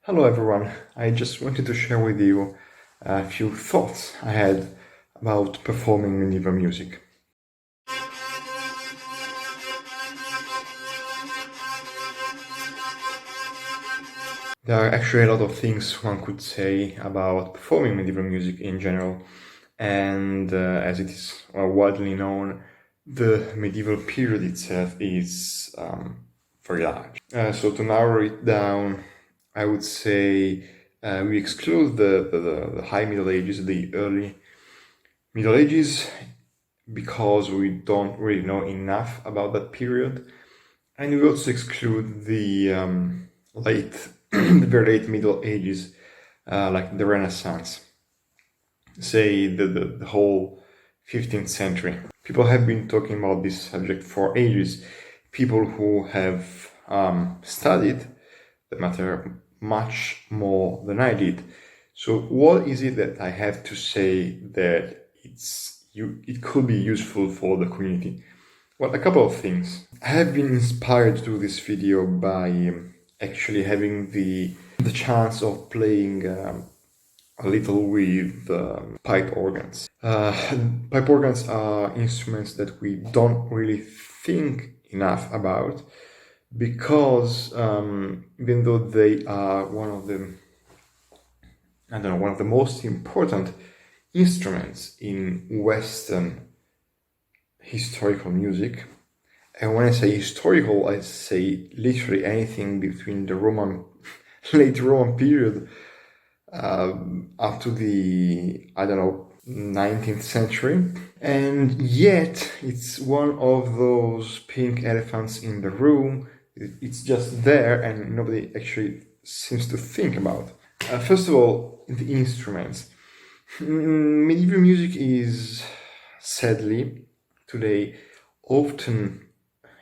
Hello everyone, I just wanted to share with you a few thoughts I had about performing medieval music. There are actually a lot of things one could say about performing medieval music in general, and as it is widely known, the medieval period itself is very large. So to narrow it down, I would say we exclude the High Middle Ages, the early Middle Ages, because we don't really know enough about that period, and we also exclude the the very late Middle Ages, like the Renaissance, say the whole 15th century. People have been talking about this subject for ages. People who have studied the matter much more than I did. So what is it that I have to say that it could be useful for the community? Well, a couple of things. I have been inspired to do this video by actually having the chance of playing a little with pipe organs. Pipe organs are instruments that we don't really think enough about because even though they are one of the most important instruments in Western historical music, and when I say historical, I say literally anything between the late Roman period up to the 19th century, and yet it's one of those pink elephants in the room. It's just there and nobody actually seems to think about. First of all, the instruments. Medieval music is sadly today often,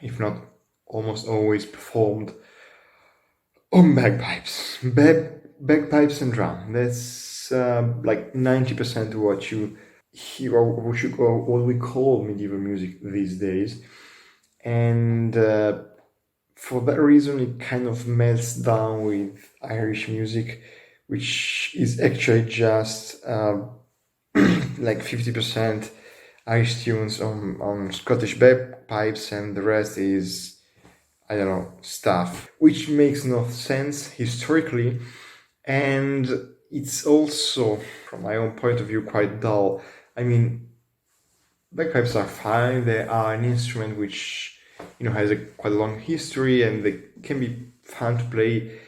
if not almost always, performed on bagpipes. Bagpipes and drum. That's like 90% of what you hear, or what we call medieval music these days. And for that reason, it kind of melts down with Irish music, which is actually just like 50% Irish tunes on Scottish bagpipes, and the rest is, stuff, which makes no sense historically, and it's also, from my own point of view, quite dull. I mean, bagpipes are fine. They are an instrument which, has quite a long history, and they can be fun to play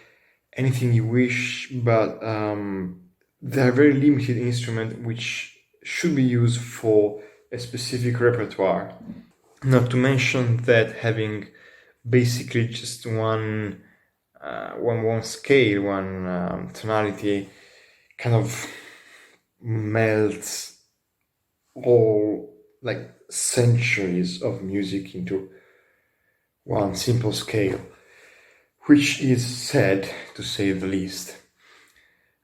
anything you wish, but they're a very limited instrument which should be used for a specific repertoire. Not to mention that having basically just one scale, one tonality, kind of melts all like centuries of music into one simple scale, which is sad to say the least.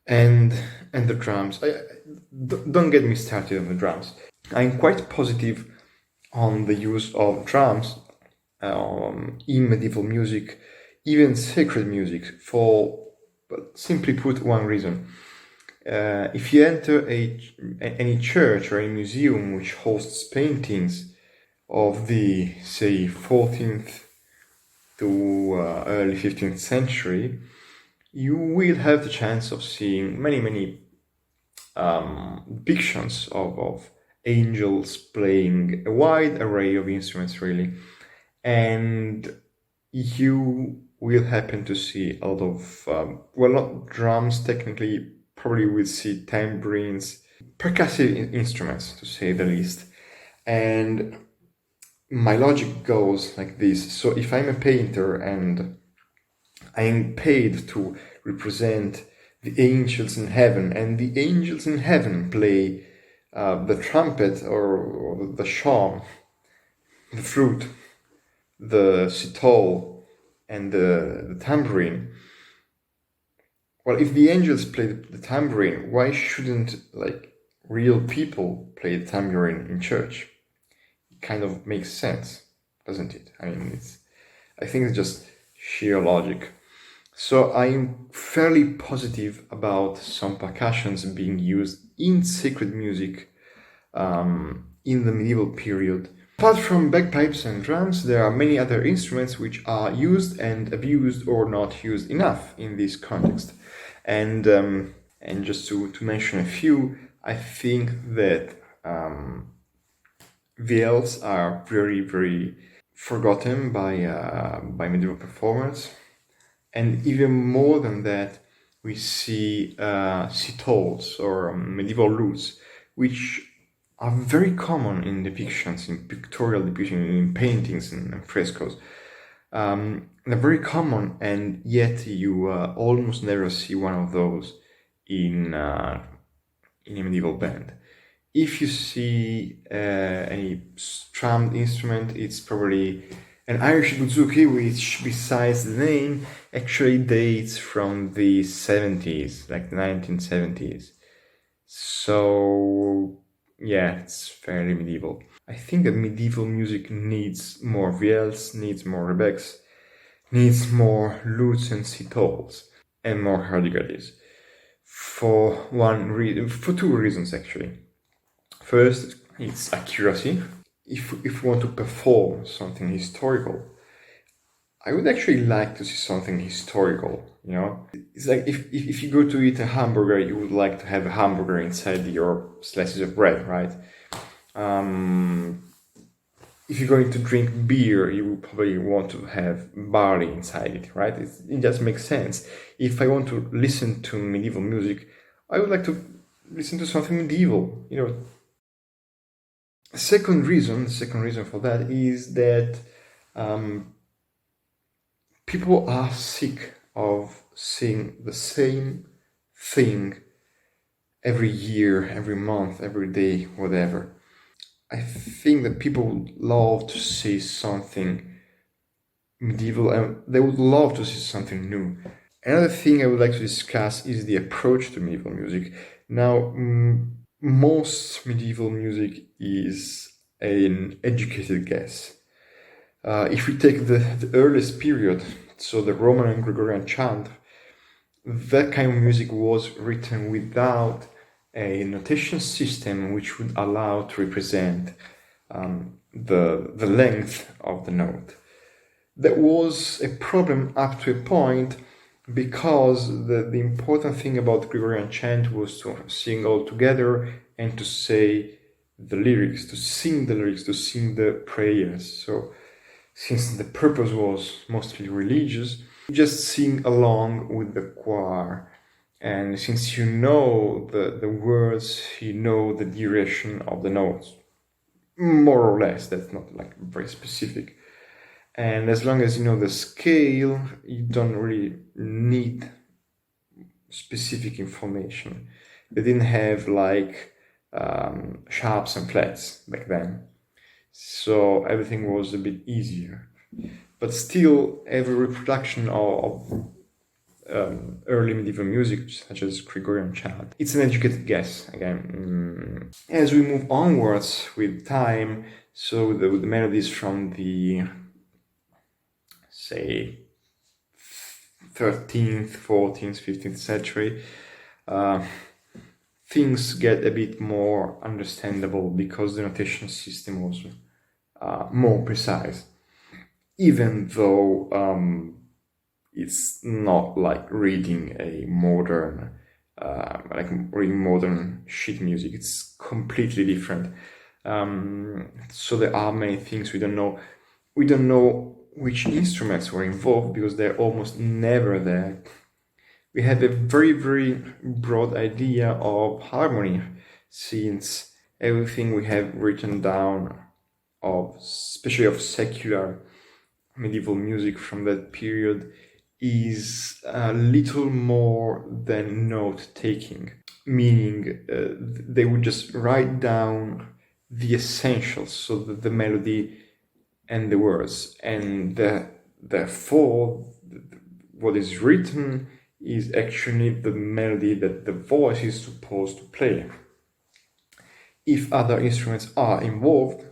And the drums. Don't get me started on the drums. I'm quite positive on the use of drums in medieval music, even sacred music, for simply put one reason. If you enter any church or a museum which hosts paintings of the, say, 14th to early 15th century, you will have the chance of seeing many depictions of angels playing a wide array of instruments, really. And you will happen to see a lot of, not drums technically, probably will see tambourines, percussive instruments, to say the least. And my logic goes like this. So if I'm a painter and I am paid to represent the angels in heaven, and the angels in heaven play the trumpet or the shawm, the flute, the sitar, and the tambourine. Well, if the angels play the tambourine, why shouldn't real people play the tambourine in church? It kind of makes sense, doesn't it? I mean, I think it's just sheer logic. So I'm fairly positive about some percussions being used in sacred music in the medieval period. Apart from bagpipes and drums, there are many other instruments which are used and abused or not used enough in this context. And just to mention a few, I think that viols are very, very forgotten by medieval performers. And even more than that, we see citoles or medieval lutes, which are very common in depictions, in pictorial depictions, in paintings and frescoes. They're very common, and yet you almost never see one of those in a medieval band. If you see any stringed instrument, it's probably an Irish bouzouki, which, besides the name, actually dates from the 70s, like the 1970s. So, yeah, it's fairly medieval. I think that medieval music needs more viols, needs more rebecks, needs more lutes and citoles, and more hurdy-gurdies. For two reasons, actually. First, it's accuracy. If we want to perform something historical, I would actually like to see something historical, you know? It's like if you go to eat a hamburger, you would like to have a hamburger inside your slices of bread, right? If you're going to drink beer, you will probably want to have barley inside it, right? It just makes sense. If I want to listen to medieval music, I would like to listen to something medieval, you know? The second reason for that is that people are sick of seeing the same thing every year, every month, every day, whatever. I think that people would love to see something medieval, and they would love to see something new. Another thing I would like to discuss is the approach to medieval music. Now, most medieval music is an educated guess. If we take the earliest period, so the Roman and Gregorian chant, that kind of music was written without a notation system which would allow to represent the length of the note. That was a problem up to a point, because the important thing about Gregorian chant was to sing all together and to say the lyrics, to sing the prayers. So since the purpose was mostly religious, you just sing along with the choir. And since you know the words, you know the duration of the notes, more or less. That's not like very specific. And as long as you know the scale, you don't really need specific information. They didn't have like sharps and flats back then, so everything was a bit easier. But still, every reproduction of early medieval music, such as Gregorian chant, it's an educated guess again. As we move onwards with time, so the melodies from the, say, 13th, 14th, 15th century, things get a bit more understandable because the notation system was more precise, even though it's not like reading a modern, modern sheet music. It's completely different. So there are many things we don't know. We don't know which instruments were involved because they're almost never there. We have a very, very broad idea of harmony, since everything we have written down especially of secular medieval music from that period, is a little more than note-taking, meaning they would just write down the essentials, so that the melody and the words, and therefore what is written is actually the melody that the voice is supposed to play. If other instruments are involved,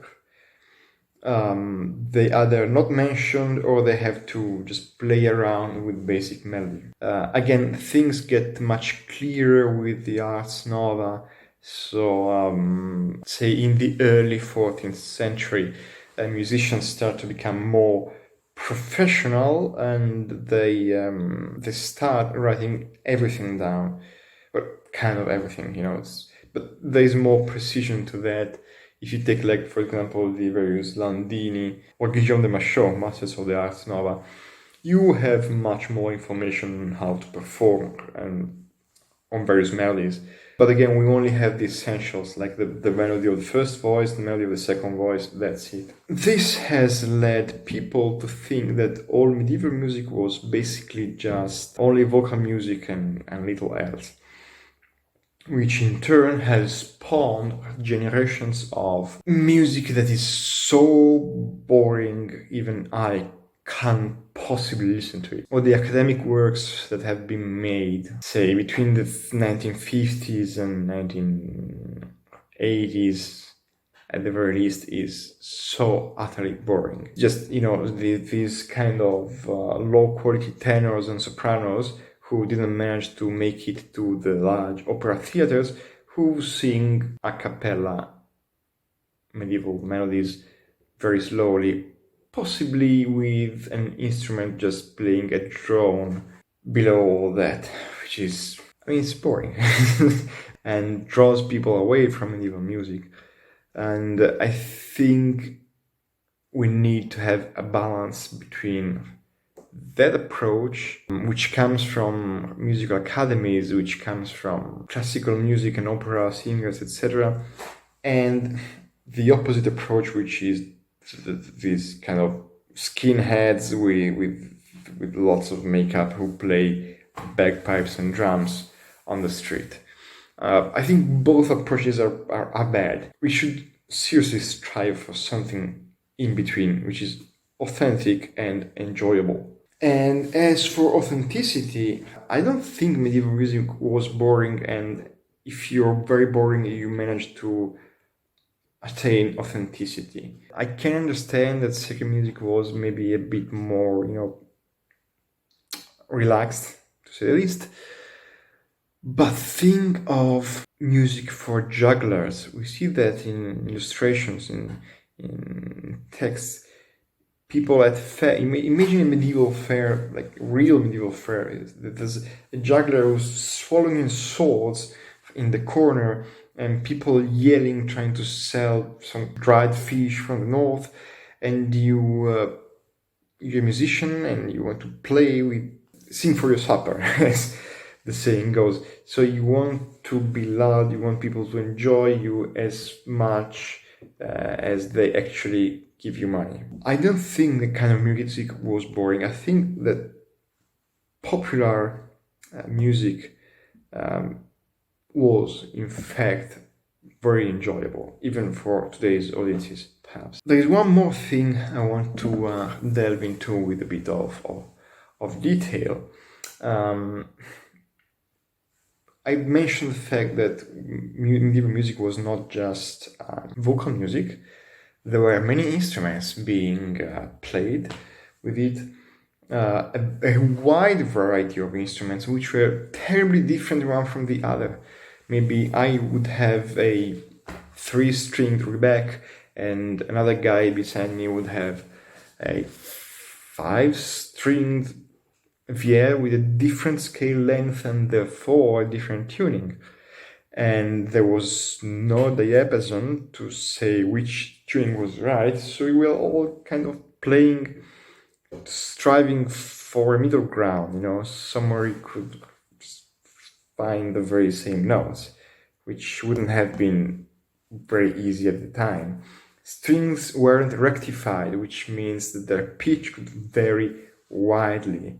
they either not mentioned or they have to just play around with basic melody. Again, things get much clearer with the Ars Nova. So, say in the early 14th century, musicians start to become more professional, and they start writing everything down, but kind of everything, but there's more precision to that. If you take, like, for example, the various Landini or Guillaume de Machaut, masters of the Ars Nova, you have much more information on how to perform and on various melodies. But again, we only have the essentials, like the melody of the first voice, the melody of the second voice, that's it. This has led people to think that all medieval music was basically just only vocal music and little else, which in turn has spawned generations of music that is so boring even I can't possibly listen to it. Or the academic works that have been made, say, between the 1950s and 1980s, at the very least, is so utterly boring. Just, these kind of low-quality tenors and sopranos who didn't manage to make it to the large opera theaters, who sing a cappella medieval melodies very slowly, possibly with an instrument just playing a drone below all that, which is, it's boring and draws people away from medieval music. And I think we need to have a balance between that approach, which comes from musical academies, which comes from classical music and opera singers, etc., and the opposite approach, which is these kind of skinheads with lots of makeup who play bagpipes and drums on the street. I think both approaches are bad. We should seriously strive for something in between, which is authentic and enjoyable. And as for authenticity, I don't think medieval music was boring, and if you're very boring, you manage to attain authenticity. I can understand that sacred music was maybe a bit more, relaxed, to say the least. But think of music for jugglers. We see that in illustrations, in texts. People at fair, imagine a medieval fair, like real medieval fair. There's a juggler who's swallowing swords in the corner, and people yelling, trying to sell some dried fish from the north, and you're a musician and you want to sing for your supper, as the saying goes. So you want to be loud, you want people to enjoy you as much as they actually give you money. I don't think the kind of music was boring. I think that popular music was, in fact, very enjoyable, even for today's audiences, perhaps. There is one more thing I want to delve into with a bit of detail. I mentioned the fact that medieval music was not just vocal music. There were many instruments being played with it, a wide variety of instruments, which were terribly different one from the other. Maybe I would have a 3-stringed rebec, and another guy beside me would have a 5-stringed viol with a different scale length and therefore a different tuning. And there was no diapason to say which tuning was right, so we were all kind of playing, striving for a middle ground, somewhere you could find the very same notes, which wouldn't have been very easy at the time. Strings weren't rectified, which means that their pitch could vary widely.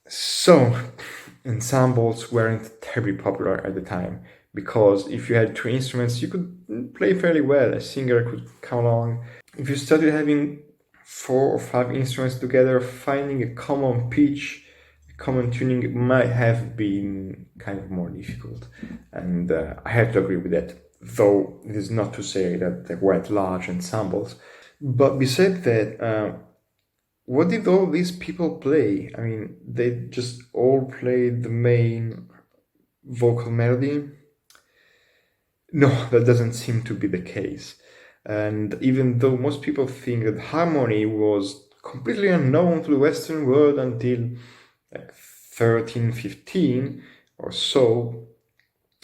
So, ensembles weren't terribly popular at the time, because if you had 2 instruments, you could play fairly well. A singer could come along. If you started having 4 or 5 instruments together, finding a common pitch, a common tuning might have been kind of more difficult. And I have to agree with that, though it is not to say that there weren't large ensembles. But besides that, what did all these people play? I mean, they just all played the main vocal melody? No, that doesn't seem to be the case. And even though most people think that harmony was completely unknown to the Western world until like 1315 or so,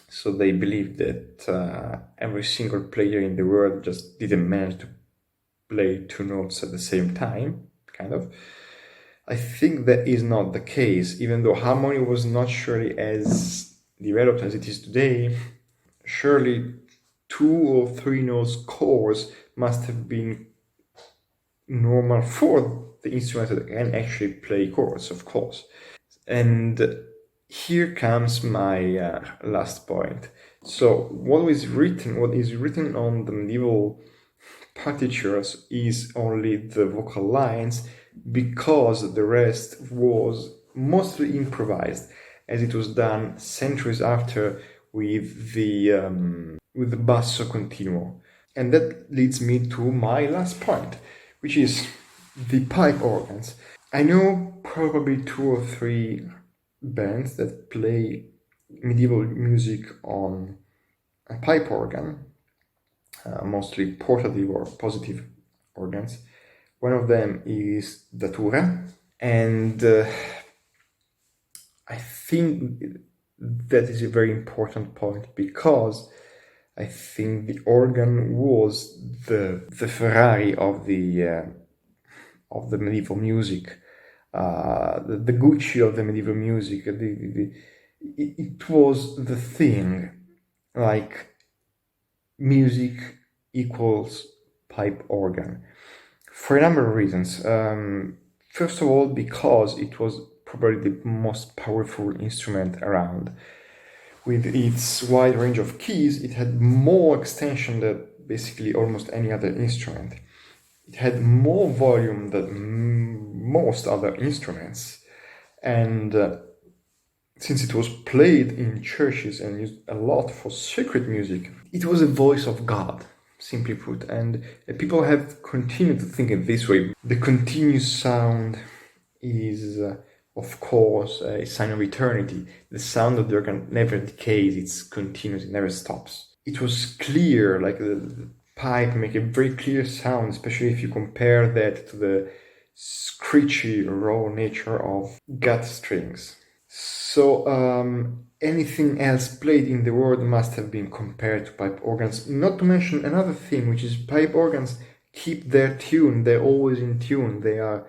so they believed that every single player in the world just didn't manage to play two notes at the same time, kind of. I think that is not the case, even though harmony was not surely as developed as it is today. Surely 2 or 3 notes chords must have been normal for the instrument that can actually play chords, of course. And here comes my last point. So what is written on the medieval partitures is only the vocal lines, because the rest was mostly improvised, as it was done centuries after with the basso continuo. And that leads me to my last point, which is the pipe organs. I know probably 2 or 3 bands that play medieval music on a pipe organ, mostly portative or positive organs. One of them is datura, and I think that is a very important point, because I think the organ was the Ferrari of the medieval music, the Gucci of the medieval music. It was the thing, like music equals pipe organ, for a number of reasons. First of all, because it was probably the most powerful instrument around. With its wide range of keys, it had more extension than basically almost any other instrument. It had more volume than most other instruments. And since it was played in churches and used a lot for sacred music, it was a voice of God, simply put. And people have continued to think it this way. The continuous sound is, of course, a sign of eternity. The sound of the organ never decays, it's continuous, it never stops. It was clear, like the pipe make a very clear sound, especially if you compare that to the screechy, raw nature of gut strings. So anything else played in the world must have been compared to pipe organs. Not to mention another thing, which is pipe organs keep their tune. They're always in tune. They are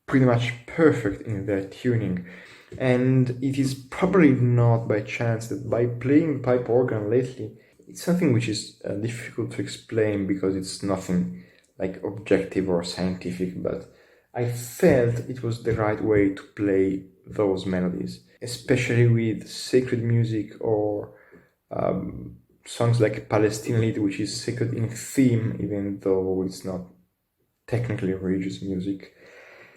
pretty much perfect in their tuning. And it is probably not by chance that by playing pipe organ lately, it's something which is difficult to explain, because it's nothing like objective or scientific, but I felt it was the right way to play those melodies, especially with sacred music or songs like Palestine Lied, which is sacred in theme, even though it's not technically religious music.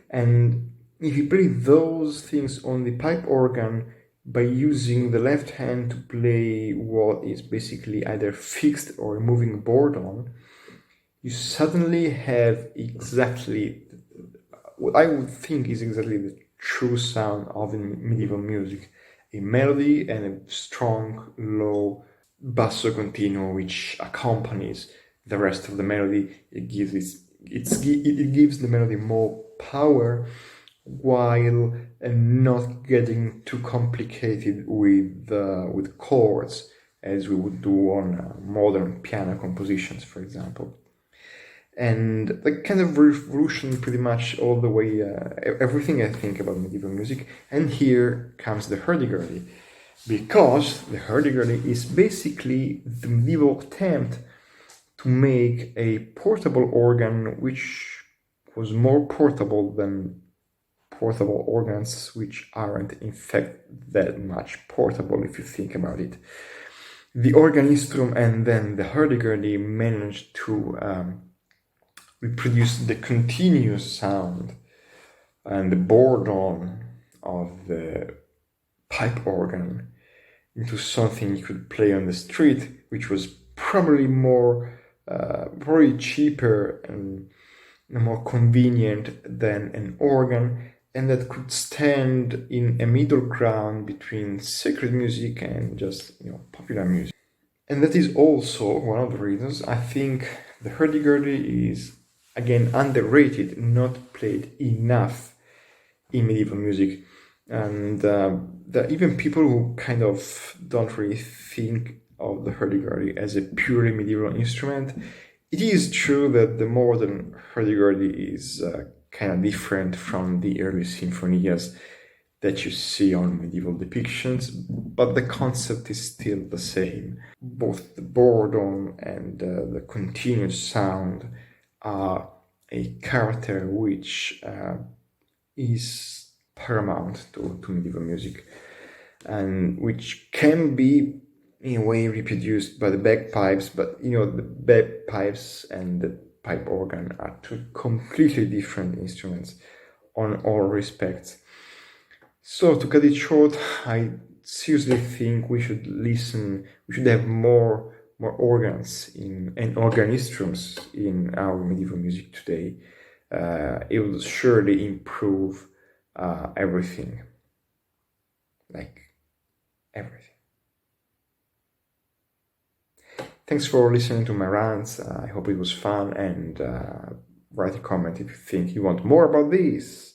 And if you play those things on the pipe organ by using the left hand to play what is basically either fixed or a moving board on, you suddenly have exactly what I would think is exactly the true sound of medieval music. A melody and a strong, low basso continuo which accompanies the rest of the melody. It gives the melody more power, while not getting too complicated with chords, as we would do on modern piano compositions, for example. And that kind of revolution pretty much all the way, everything I think about medieval music. And here comes the hurdy-gurdy, because the hurdy-gurdy is basically the medieval attempt to make a portable organ which was more portable than portable organs, which aren't in fact that much portable if you think about it. The organistrum and then the hurdy-gurdy managed to reproduce the continuous sound and the bourdon of the pipe organ into something you could play on the street, which was probably more probably cheaper and more convenient than an organ, and that could stand in a middle ground between sacred music and just popular music. And that is also one of the reasons I think the hurdy-gurdy is again underrated, not played enough in medieval music. And there are even people who kind of don't really think of the hurdy-gurdy as a purely medieval instrument. It is true that the modern hurdy-gurdy is kind of different from the early sinfonias that you see on medieval depictions, but the concept is still the same. Both the boredom and the continuous sound are a character which is paramount to medieval music, and which can be in a way reproduced by the bagpipes, but the bagpipes and the pipe organ are two completely different instruments on all respects. So to cut it short, I seriously think we should have more organs and organ instruments in our medieval music today. It will surely improve everything, like everything. Thanks for listening to my rants. I hope it was fun, and write a comment if you think you want more about this.